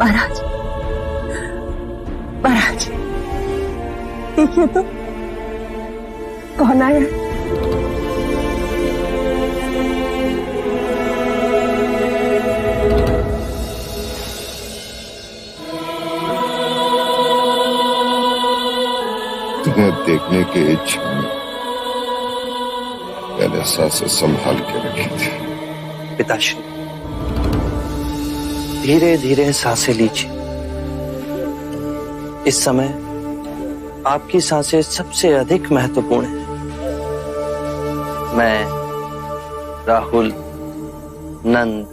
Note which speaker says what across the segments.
Speaker 1: महाराज, महाराज देखिए तो कौन आया।
Speaker 2: तुम्हें देखने की इच्छा में मैंने सांसें संभाल के रखी थी।
Speaker 3: पिताश्री, धीरे धीरे सांसें लीजिए। इस समय आपकी सांसें सबसे अधिक महत्वपूर्ण हैं। मैं, राहुल, नंद,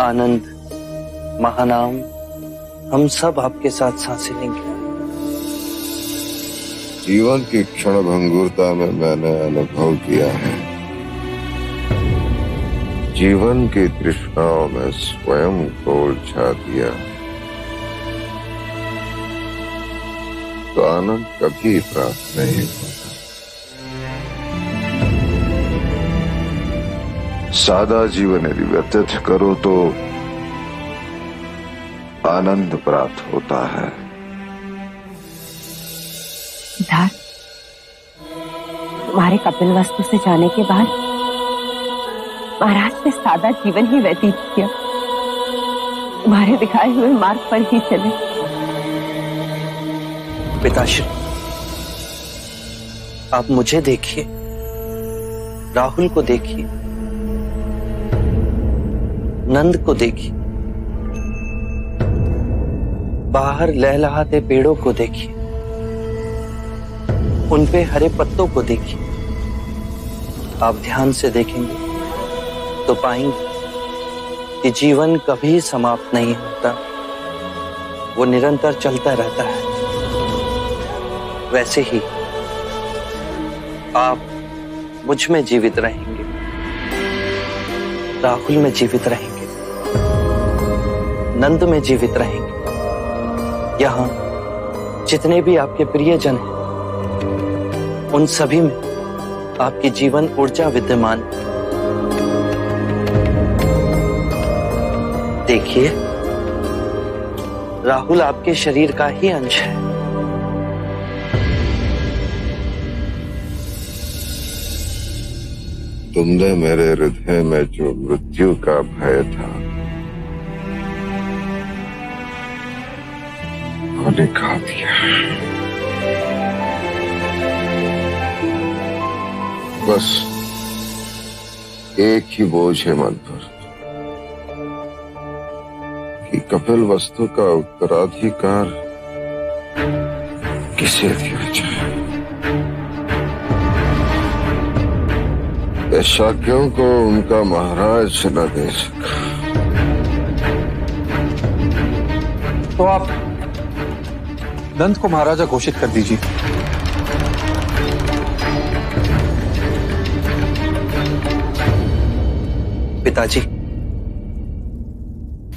Speaker 3: आनंद, महानाम, हम सब आपके साथ सांसें लेंगे।
Speaker 2: जीवन की क्षणभंगुरता में मैंने अनुभव किया है, जीवन की तृष्णाओं में स्वयं को उलझा दिया तो आनंद कभी प्राप्त नहीं होता। सादा जीवन यदि व्यतीत करो तो आनंद प्राप्त होता है।
Speaker 1: सिद्धार्थ, तुम्हारे कपिल वस्तु से जाने के बाद महाराज ने सादा जीवन ही व्यतीत किया, तुम्हारे दिखाए हुए मार्ग पर ही चले।
Speaker 3: पिताश्री, आप मुझे देखिए, राहुल को देखिए, नंद को देखिए, बाहर लहलहाते पेड़ों को देखिए, उन पे हरे पत्तों को देखिए। आप ध्यान से देखेंगे तो पाएंगे कि जीवन कभी समाप्त नहीं होता, वो निरंतर चलता रहता है। वैसे ही आप मुझ में जीवित रहेंगे, राहुल में जीवित रहेंगे, नंद में जीवित रहेंगे। यहां जितने भी आपके प्रियजन हैं, उन सभी में आपकी जीवन ऊर्जा विद्यमान। देखिए, राहुल आपके शरीर का ही अंश है।
Speaker 2: तुमने मेरे हृदय में जो मृत्यु का भय था वो निकाल दिया। बस एक ही बोझ है मन पर कि कपिल वस्तु का उत्तराधिकार किसे दिया जाए। शाक्यों को उनका महाराज न दे सका
Speaker 4: तो आप नंद को महाराजा घोषित कर दीजिए।
Speaker 3: पिताजी,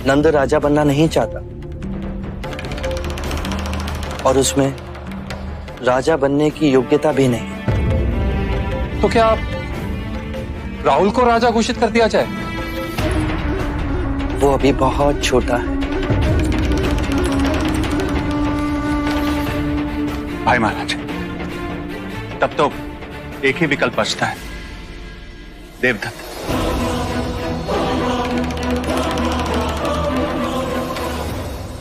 Speaker 3: नंद राजा बनना नहीं चाहता और उसमें राजा बनने की योग्यता भी नहीं।
Speaker 4: तो क्या आप राहुल को राजा घोषित कर दिया जाए?
Speaker 3: वो अभी बहुत छोटा है।
Speaker 5: भाई महाराज, तब तो एक ही विकल्प बचता है, देवदत्त।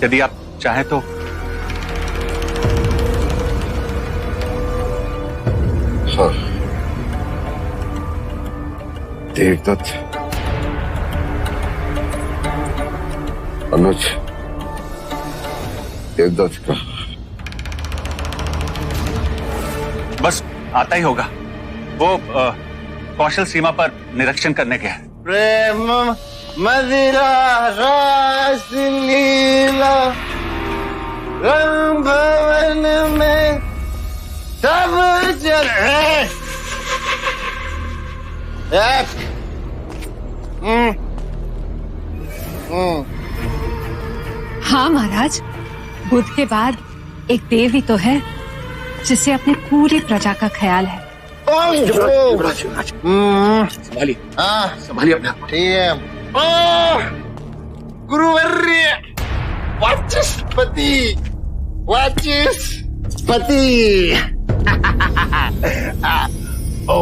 Speaker 5: यदि आप चाहें तो
Speaker 2: हाँ, देवदत्त, अनुज, देवदत्त का
Speaker 5: बस आता ही होगा। वो कौशल सीमा पर निरीक्षण करने गया है।
Speaker 6: प्रेम मदिरा रास लीला रंग भवन में सब चले।
Speaker 7: हाँ महाराज, बुद्ध के बाद एक देव ही तो है जिससे अपनी पूरी प्रजा का ख्याल है।
Speaker 5: संभालिए, संभालिए अपना।
Speaker 6: ठीक है गुरुवर्य, वाचस्पति वाचस्पति ओ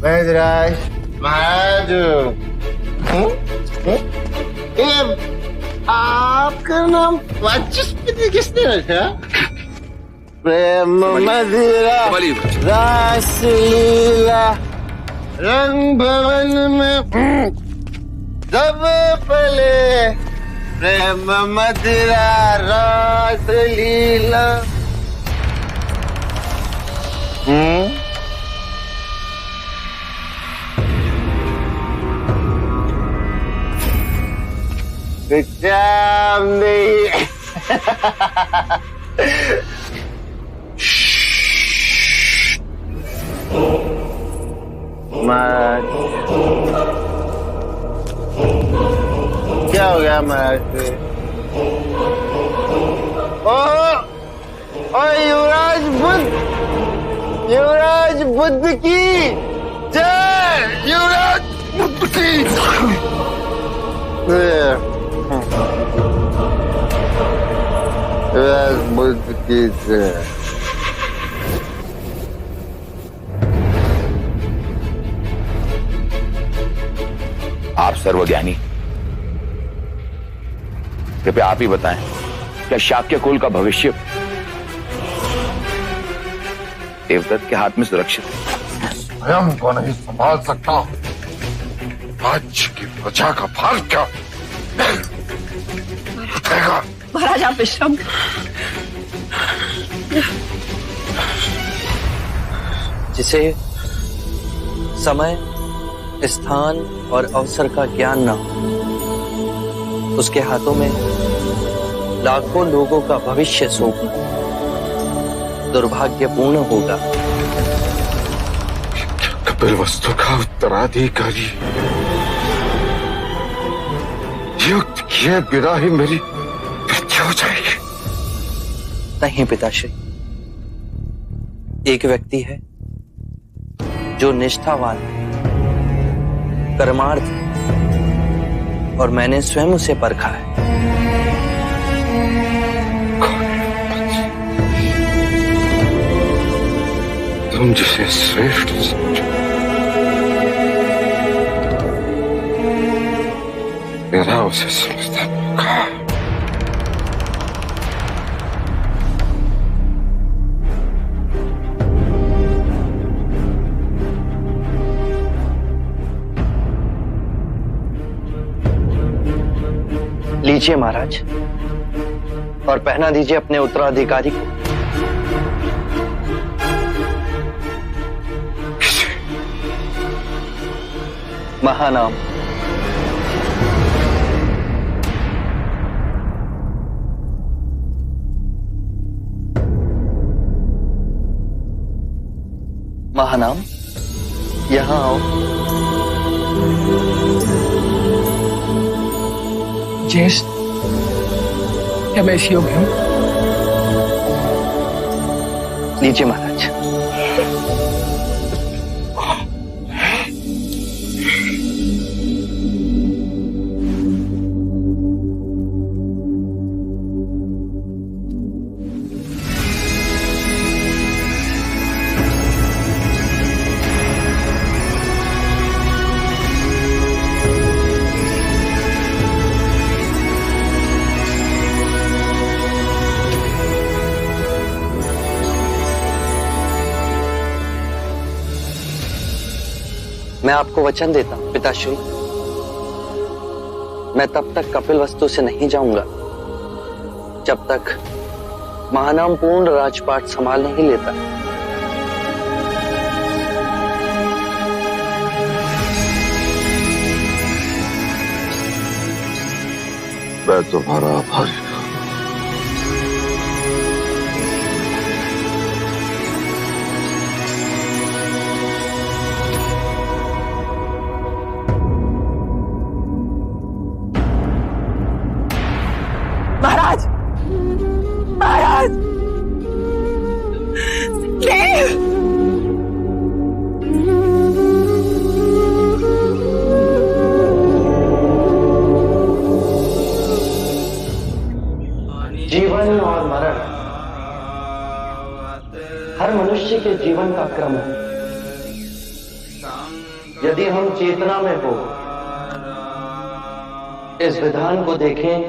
Speaker 6: वैदराज महाराज आपका नाम वाचस्पति किसने रखा? प्रेम मदिरा रासलीला रंग भवन में सब पले प्रेम मदिरा रासलीला। महाराज क्या हो गया महाराज? ओ युवराज बुद्ध की जय। युवराज बुद्ध की युवराज बुद्ध की जय।
Speaker 8: आप सर्वज्ञानी, कृपया आप ही बताएं, क्या शाक्य कुल का भविष्य देवदत्त के हाथ में सुरक्षित है?
Speaker 2: स्वयं को नहीं संभाल सकता, राज्य की प्रजा का भार क्या उठेगा?
Speaker 1: महाराज आप विश्राम
Speaker 3: जिसे समय, स्थान और अवसर का ज्ञान न हो, उसके हाथों में लाखों लोगों का भविष्य सौंपना दुर्भाग्यपूर्ण होगा।
Speaker 2: कपिलवस्तु का उत्तराधिकारी युक्त किए बिना ही मेरी मृत्यु हो जाएगी।
Speaker 3: नहीं पिताश्री, एक व्यक्ति है जो निष्ठावान, कर्मार्थ, और मैंने स्वयं उसे परखा है।
Speaker 2: तुम जिसे श्रेष्ठ समझो, मेरा उसे समझता होगा।
Speaker 3: लीजिए महाराज, और पहना दीजिए अपने उत्तराधिकारी को। महानाम। महानाम, यहां आओ।
Speaker 9: ज्येष्ठ, क्या मैं इस योग्य हूं?
Speaker 3: लीजिए महाराज। मैं आपको वचन देता हूं पिताश्री, मैं तब तक कपिलवस्तु से नहीं जाऊंगा जब तक महानाम पूर्ण राजपाट संभाल नहीं लेता।
Speaker 2: मैं तुम्हारा आभारी हूं।
Speaker 1: महाराज, महाराज, देव!
Speaker 3: मनुष्य के जीवन का क्रम है। यदि हम चेतना में हो इस विधान को देखें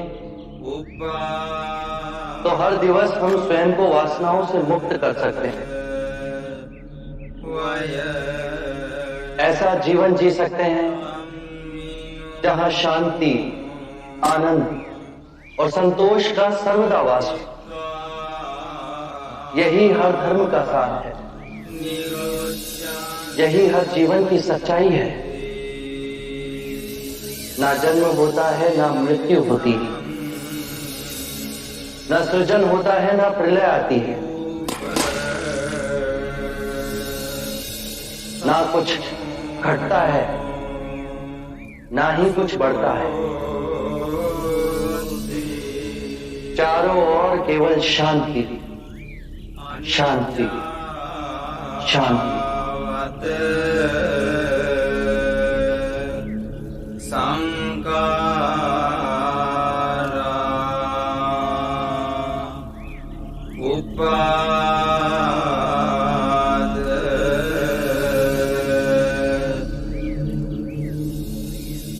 Speaker 3: तो हर दिवस हम स्वयं को वासनाओं से मुक्त कर सकते हैं। ऐसा जीवन जी सकते हैं जहां शांति, आनंद और संतोष का सर्वदा वास हो। यही हर धर्म का सार है, यही हर जीवन की सच्चाई है। ना जन्म होता है, ना मृत्यु होती है, ना सृजन होता है, ना प्रलय आती है, ना कुछ घटता है, ना ही कुछ बढ़ता है। चारों ओर केवल शांति, शांति, शांति।
Speaker 10: संकारा